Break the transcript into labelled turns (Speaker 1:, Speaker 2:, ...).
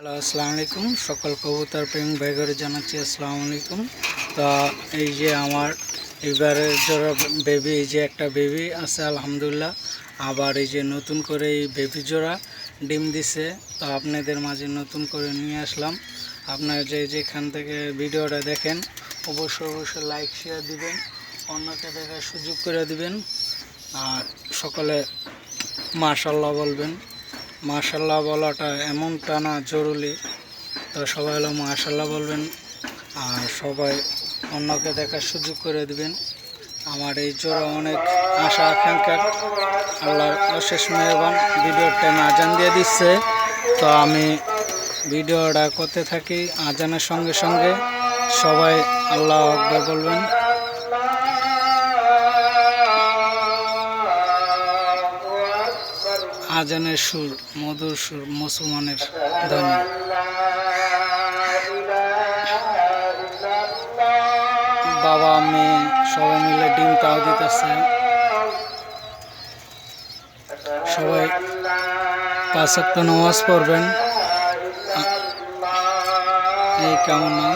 Speaker 1: Hello, আসসালামু আলাইকুম। সকল কবুতর প্রেমী ভাইগরে জানাচ্ছি আসসালামু আলাইকুম। তো এই যে আমার এবারের জোড়া বেবি, এই যে একটা বেবি আছে আলহামদুলিল্লাহ। আবার এই যে নতুন করে এই বেবি জোড়া ডিম দিছে, তো আপনাদের মাঝে নতুন করে নিয়ে আসলাম। আপনারা যেখান থেকে ভিডিওটা দেখেন অবশ্যই লাইক শেয়ার দিবেন, অন্যকে দেখার সুযোগ করে দিবেন, আর সকলে মাশাআল্লাহ বলবেন। মাশাআল্লাহ বলাটা এমনটা না জরুরি, তো সবাই হলো মাশাআল্লাহ বলবেন, আর সবাই অন্যকে দেখার সুযোগ করে দিবেন। আমার এই জোড়া অনেক আশা আকাঙ্ক্ষার, আল্লাহর অশেষ মেহরবান। ভিডিওর টাইম আজান দিয়ে দিচ্ছে, তো আমি ভিডিওটা করতে থাকি। আজানের সঙ্গে সঙ্গে সবাই আল্লাহু আকবার বলবেন। আজানের সুর, মধুর সুর, মুসলমানের ধ্বনি। বাবা মেয়ে সবাই মিলে ডিম তাও দিতেছে। সবাই 5 ওয়াক্ত নামাজ পড়বেন এই কামনা।